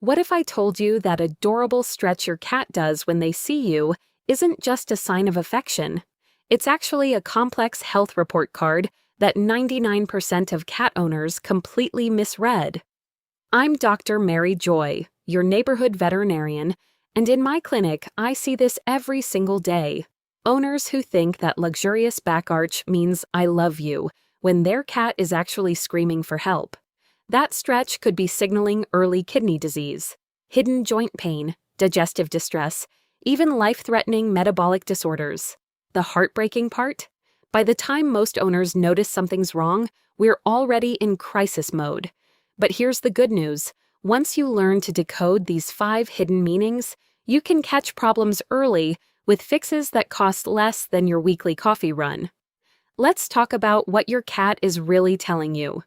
What if I told you that adorable stretch your cat does when they see you isn't just a sign of affection? It's actually a complex health report card that 99% of cat owners completely misread. I'm Dr. Mary Joy, your neighborhood veterinarian, and in my clinic, I see this every single day. Owners who think that luxurious back arch means I love you when their cat is actually screaming for help. That stretch could be signaling early kidney disease, hidden joint pain, digestive distress, even life-threatening metabolic disorders. The heartbreaking part? By the time most owners notice something's wrong, we're already in crisis mode. But here's the good news. Once you learn to decode these 5 hidden meanings, you can catch problems early with fixes that cost less than your weekly coffee run. Let's talk about what your cat is really telling you.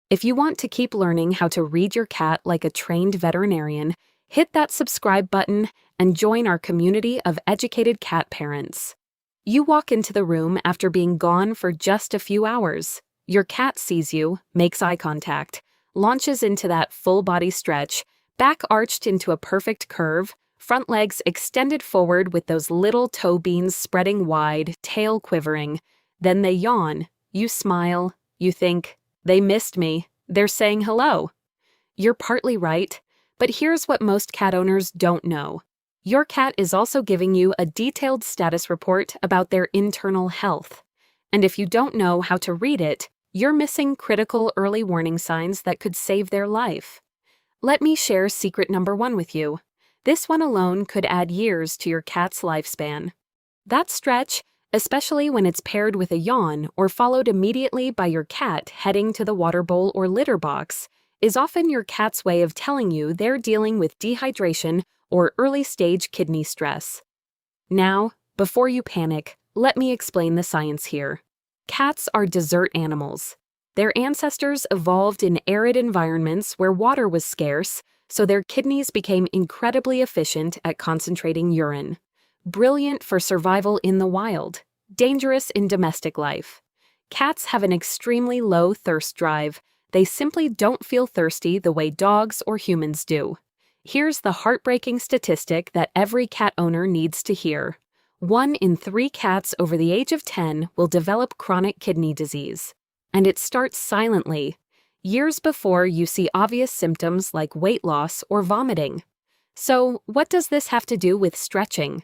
If you want to keep learning how to read your cat like a trained veterinarian, hit that subscribe button and join our community of educated cat parents. You walk into the room after being gone for just a few hours. Your cat sees you, makes eye contact, launches into that full-body stretch, back arched into a perfect curve, front legs extended forward with those little toe beans spreading wide, tail quivering. Then they yawn. You smile. You think, they missed me. They're saying hello. You're partly right, but here's what most cat owners don't know. Your cat is also giving you a detailed status report about their internal health. And if you don't know how to read it, you're missing critical early warning signs that could save their life. Let me share secret number 1 with you. This one alone could add years to your cat's lifespan. That stretch, especially when it's paired with a yawn or followed immediately by your cat heading to the water bowl or litter box, is often your cat's way of telling you they're dealing with dehydration or early-stage kidney stress. Now, before you panic, let me explain the science here. Cats are desert animals. Their ancestors evolved in arid environments where water was scarce, so their kidneys became incredibly efficient at concentrating urine. Brilliant for survival in the wild, dangerous in domestic life. Cats have an extremely low thirst drive. They simply don't feel thirsty the way dogs or humans do. Here's the heartbreaking statistic that every cat owner needs to hear. 1 in 3 cats over the age of 10 will develop chronic kidney disease. And it starts silently, years before you see obvious symptoms like weight loss or vomiting. So, what does this have to do with stretching?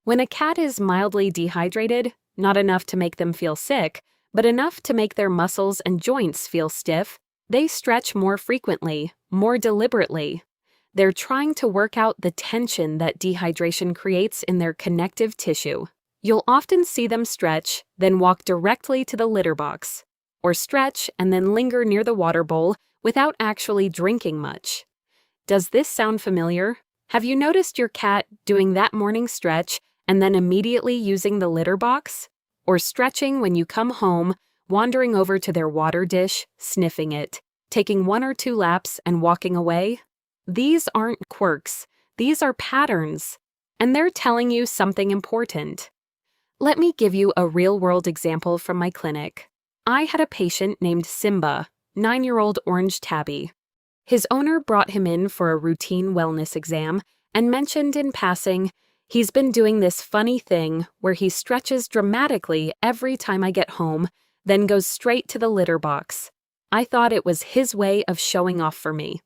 When a cat is mildly dehydrated, not enough to make them feel sick, but enough to make their muscles and joints feel stiff, they stretch more frequently, more deliberately. They're trying to work out the tension that dehydration creates in their connective tissue. You'll often see them stretch, then walk directly to the litter box, or stretch and then linger near the water bowl without actually drinking much. Does this sound familiar? Have you noticed your cat doing that morning stretch and then immediately using the litter box? Or stretching when you come home, wandering over to their water dish, sniffing it, taking 1 or 2 laps and walking away? These aren't quirks. These are patterns. And they're telling you something important. Let me give you a real-world example from my clinic. I had a patient named Simba, 9-year-old orange tabby. His owner brought him in for a routine wellness exam and mentioned in passing, he's been doing this funny thing where he stretches dramatically every time I get home, then goes straight to the litter box. I thought it was his way of showing off for me.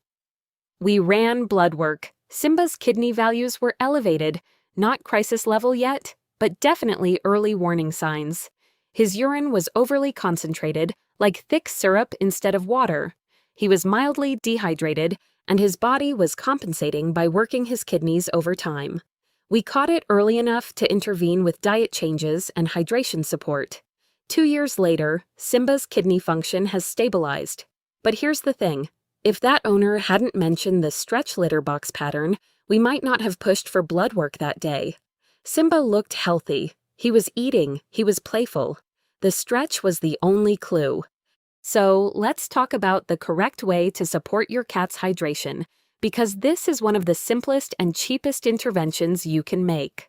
We ran blood work. Simba's kidney values were elevated, not crisis level yet, but definitely early warning signs. His urine was overly concentrated, like thick syrup instead of water. He was mildly dehydrated, and his body was compensating by working his kidneys over time. We caught it early enough to intervene with diet changes and hydration support. 2 years later, Simba's kidney function has stabilized. But here's the thing. If that owner hadn't mentioned the stretch litter box pattern, we might not have pushed for blood work that day. Simba looked healthy. He was eating. He was playful. The stretch was the only clue. So let's talk about the correct way to support your cat's hydration, because this is one of the simplest and cheapest interventions you can make.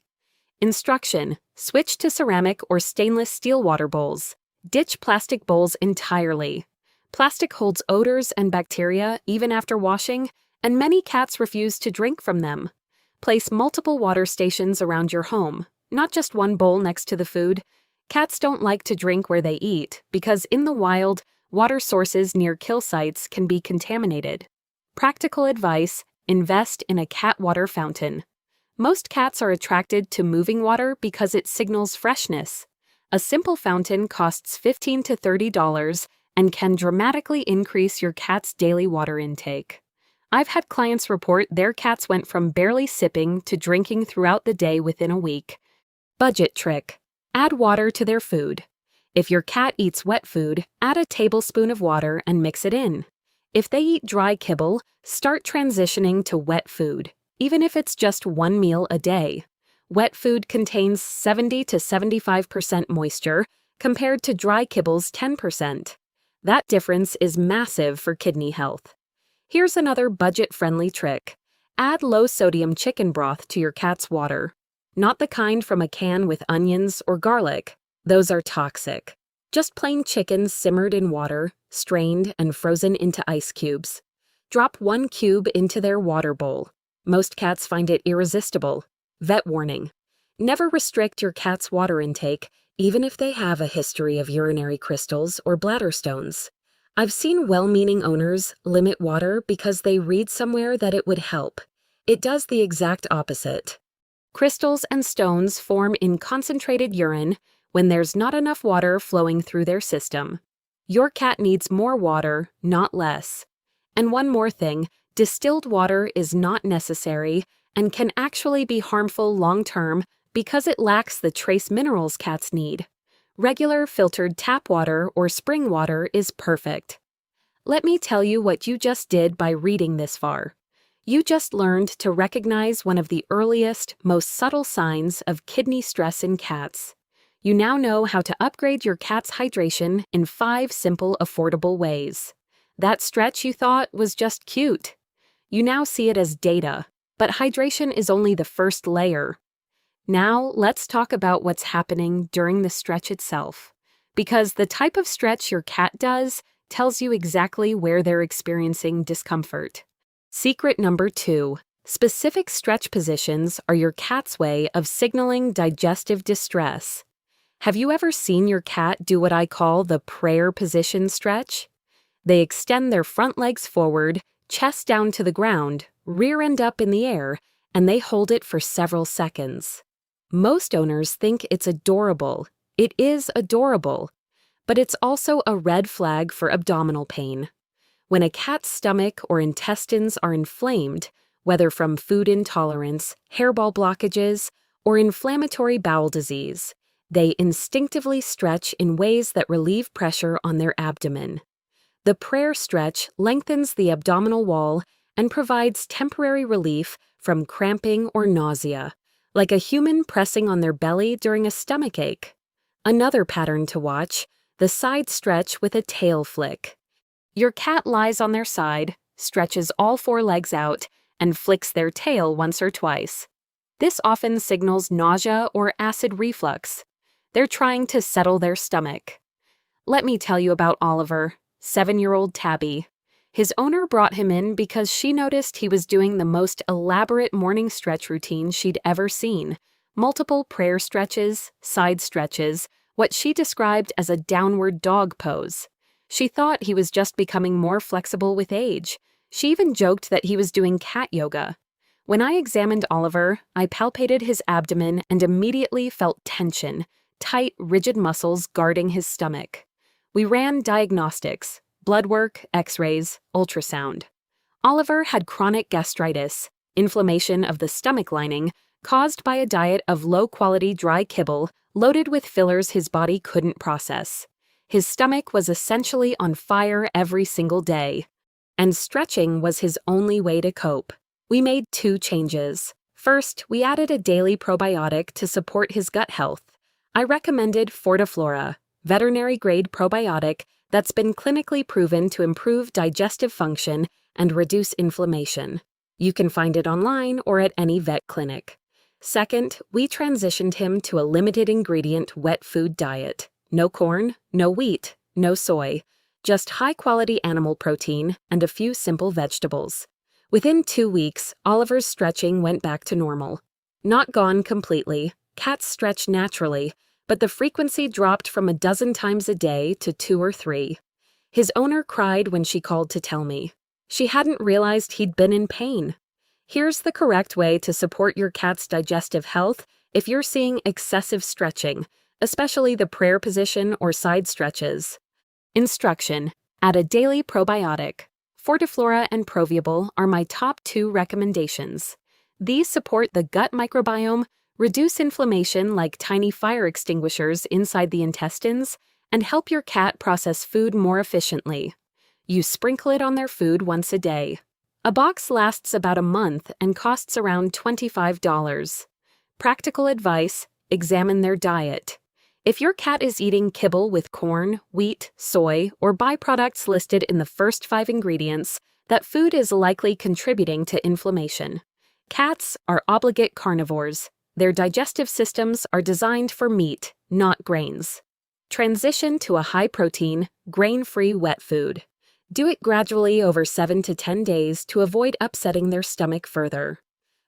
Instruction: switch to ceramic or stainless steel water bowls. Ditch plastic bowls entirely. Plastic holds odors and bacteria even after washing, and many cats refuse to drink from them. Place multiple water stations around your home, not just one bowl next to the food. Cats don't like to drink where they eat because in the wild, water sources near kill sites can be contaminated. Practical advice: invest in a cat water fountain. Most cats are attracted to moving water because it signals freshness. A simple fountain costs $15 to $30 and can dramatically increase your cat's daily water intake. I've had clients report their cats went from barely sipping to drinking throughout the day within a week. Budget trick: add water to their food. If your cat eats wet food, add a tablespoon of water and mix it in. If they eat dry kibble, start transitioning to wet food, even if it's just one meal a day. Wet food contains 70 to 75% moisture compared to dry kibble's 10%. That difference is massive for kidney health. Here's another budget-friendly trick. Add low-sodium chicken broth to your cat's water. Not the kind from a can with onions or garlic. Those are toxic. Just plain chicken simmered in water, strained and frozen into ice cubes. Drop 1 cube into their water bowl. Most cats find it irresistible. Vet warning: never restrict your cat's water intake, even if they have a history of urinary crystals or bladder stones. I've seen well-meaning owners limit water because they read somewhere that it would help. It does the exact opposite. Crystals and stones form in concentrated urine when there's not enough water flowing through their system. Your cat needs more water, not less. And one more thing, distilled water is not necessary and can actually be harmful long-term because it lacks the trace minerals cats need. Regular filtered tap water or spring water is perfect. Let me tell you what you just did by reading this far. You just learned to recognize one of the earliest, most subtle signs of kidney stress in cats. You now know how to upgrade your cat's hydration in 5 simple, affordable ways. That stretch you thought was just cute. You now see it as data, but hydration is only the first layer. Now, let's talk about what's happening during the stretch itself. Because the type of stretch your cat does tells you exactly where they're experiencing discomfort. Secret number 2. Specific stretch positions are your cat's way of signaling digestive distress. Have you ever seen your cat do what I call the prayer position stretch? They extend their front legs forward, chest down to the ground, rear end up in the air, and they hold it for several seconds. Most owners think it's adorable. It is adorable. But it's also a red flag for abdominal pain. When a cat's stomach or intestines are inflamed, whether from food intolerance, hairball blockages, or inflammatory bowel disease, they instinctively stretch in ways that relieve pressure on their abdomen. The prayer stretch lengthens the abdominal wall and provides temporary relief from cramping or nausea, like a human pressing on their belly during a stomachache. Another pattern to watch: the side stretch with a tail flick. Your cat lies on their side, stretches all 4 legs out, and flicks their tail once or twice. This often signals nausea or acid reflux. They're trying to settle their stomach. Let me tell you about Oliver, 7-year-old tabby. His owner brought him in because she noticed he was doing the most elaborate morning stretch routine she'd ever seen. Multiple prayer stretches, side stretches, what she described as a downward dog pose. She thought he was just becoming more flexible with age. She even joked that he was doing cat yoga. When I examined Oliver, I palpated his abdomen and immediately felt tension, tight, rigid muscles guarding his stomach. We ran diagnostics: blood work, x-rays, ultrasound. Oliver had chronic gastritis, inflammation of the stomach lining, caused by a diet of low-quality dry kibble loaded with fillers his body couldn't process. His stomach was essentially on fire every single day, and stretching was his only way to cope. We made 2 changes. First, we added a daily probiotic to support his gut health. I recommended Fortiflora, veterinary-grade probiotic that's been clinically proven to improve digestive function and reduce inflammation. You can find it online or at any vet clinic. Second, we transitioned him to a limited-ingredient wet food diet. No corn, no wheat, no soy, just high-quality animal protein and a few simple vegetables. Within 2 weeks, Oliver's stretching went back to normal. Not gone completely, cats stretch naturally, but the frequency dropped from a dozen times a day to 2 or 3. His owner cried when she called to tell me. She hadn't realized he'd been in pain. Here's the correct way to support your cat's digestive health if you're seeing excessive stretching, especially the prayer position or side stretches. Instruction: add a daily probiotic. Fortiflora and Proviable are my top 2 recommendations. These support the gut microbiome, reduce inflammation like tiny fire extinguishers inside the intestines, and help your cat process food more efficiently. You sprinkle it on their food once a day. A box lasts about a month and costs around $25. Practical advice: examine their diet. If your cat is eating kibble with corn, wheat, soy, or byproducts listed in the first 5 ingredients, that food is likely contributing to inflammation. Cats are obligate carnivores. Their digestive systems are designed for meat, not grains. Transition to a high-protein, grain-free wet food. Do it gradually over 7 to 10 days to avoid upsetting their stomach further.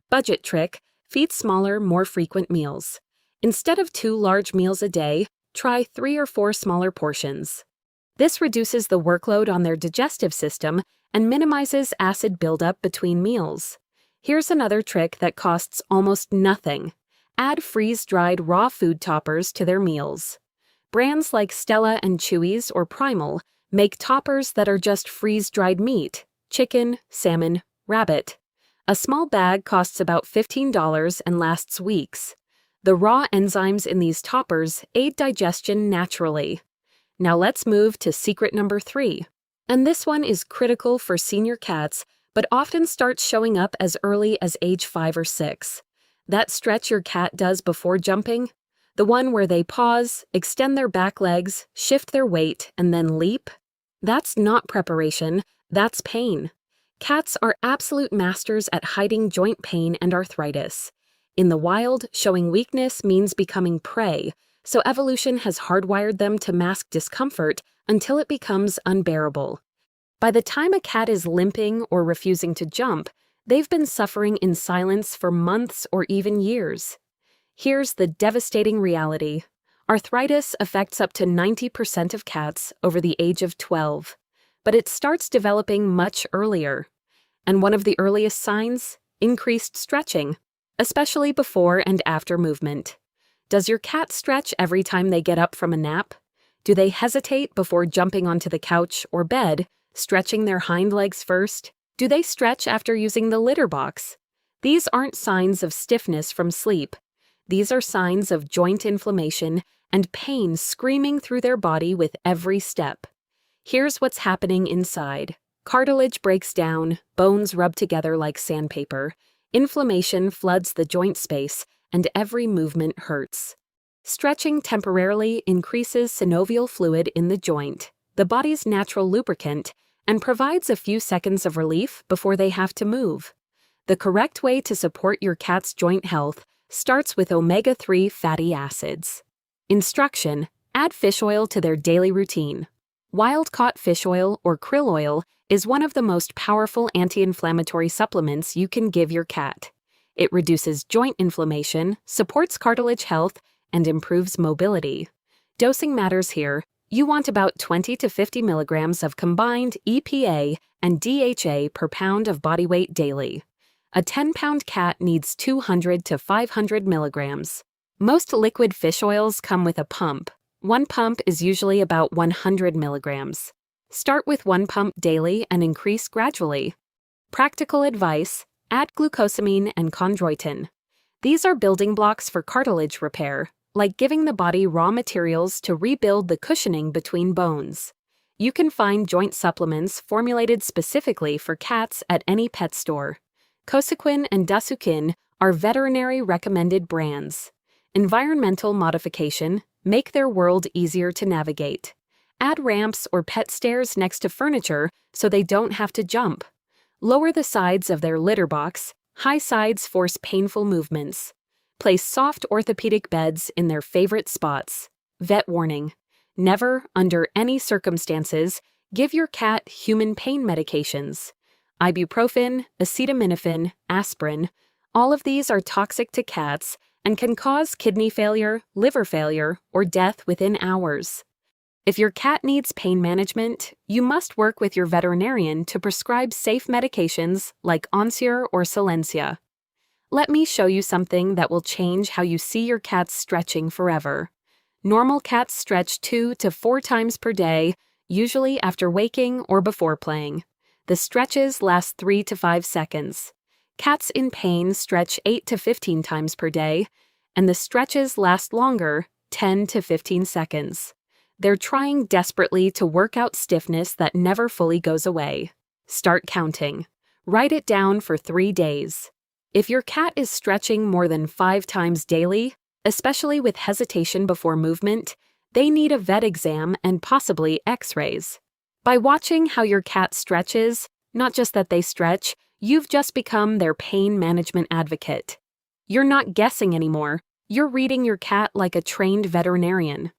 Budget trick: feed smaller, more frequent meals. Instead of 2 large meals a day, try 3 or 4 smaller portions. This reduces the workload on their digestive system and minimizes acid buildup between meals. Here's another trick that costs almost nothing. Add freeze-dried raw food toppers to their meals. Brands like Stella and Chewy's or Primal make toppers that are just freeze-dried meat: chicken, salmon, rabbit. A small bag costs about $15 and lasts weeks. The raw enzymes in these toppers aid digestion naturally. Now let's move to secret number 3. And this one is critical for senior cats, but often starts showing up as early as age 5 or 6. That stretch your cat does before jumping? The one where they pause, extend their back legs, shift their weight, and then leap? That's not preparation, that's pain. Cats are absolute masters at hiding joint pain and arthritis. In the wild, showing weakness means becoming prey, so evolution has hardwired them to mask discomfort until it becomes unbearable. By the time a cat is limping or refusing to jump, they've been suffering in silence for months or even years. Here's the devastating reality. Arthritis affects up to 90% of cats over the age of 12, but it starts developing much earlier. And one of the earliest signs? Increased stretching, especially before and after movement. Does your cat stretch every time they get up from a nap? Do they hesitate before jumping onto the couch or bed, stretching their hind legs first? Do they stretch after using the litter box? These aren't signs of stiffness from sleep. These are signs of joint inflammation and pain screaming through their body with every step. Here's what's happening inside. Cartilage breaks down, bones rub together like sandpaper. Inflammation floods the joint space, and every movement hurts. Stretching temporarily increases synovial fluid in the joint, the body's natural lubricant, and provides a few seconds of relief before they have to move. The correct way to support your cat's joint health starts with omega-3 fatty acids. Instruction: add fish oil to their daily routine. Wild-caught fish oil or krill oil is one of the most powerful anti-inflammatory supplements you can give your cat. It reduces joint inflammation, supports cartilage health, and improves mobility. Dosing matters here. You want about 20 to 50 milligrams of combined EPA and DHA per pound of body weight daily. A 10-pound cat needs 200 to 500 milligrams. Most liquid fish oils come with a pump. One pump is usually about 100 milligrams. Start with 1 pump daily and increase gradually. Practical advice: add glucosamine and chondroitin. These are building blocks for cartilage repair, like giving the body raw materials to rebuild the cushioning between bones. You can find joint supplements formulated specifically for cats at any pet store. Cosequin and Dasukin are veterinary-recommended brands. Environmental modification: make their world easier to navigate. Add ramps or pet stairs next to furniture so they don't have to jump. Lower the sides of their litter box. High sides force painful movements. Place soft orthopedic beds in their favorite spots. Vet warning: never, under any circumstances, give your cat human pain medications. Ibuprofen, acetaminophen, aspirin, all of these are toxic to cats and can cause kidney failure, liver failure, or death within hours. If your cat needs pain management, you must work with your veterinarian to prescribe safe medications like Onsure or Silencia. Let me show you something that will change how you see your cats stretching forever. Normal cats stretch 2 to 4 times per day, usually after waking or before playing. The stretches last 3 to 5 seconds. Cats in pain stretch 8 to 15 times per day, and the stretches last longer, 10 to 15 seconds. They're trying desperately to work out stiffness that never fully goes away. Start counting. Write it down for 3 days. If your cat is stretching more than 5 times daily, especially with hesitation before movement, they need a vet exam and possibly X-rays. By watching how your cat stretches, not just that they stretch, you've just become their pain management advocate. You're not guessing anymore. You're reading your cat like a trained veterinarian.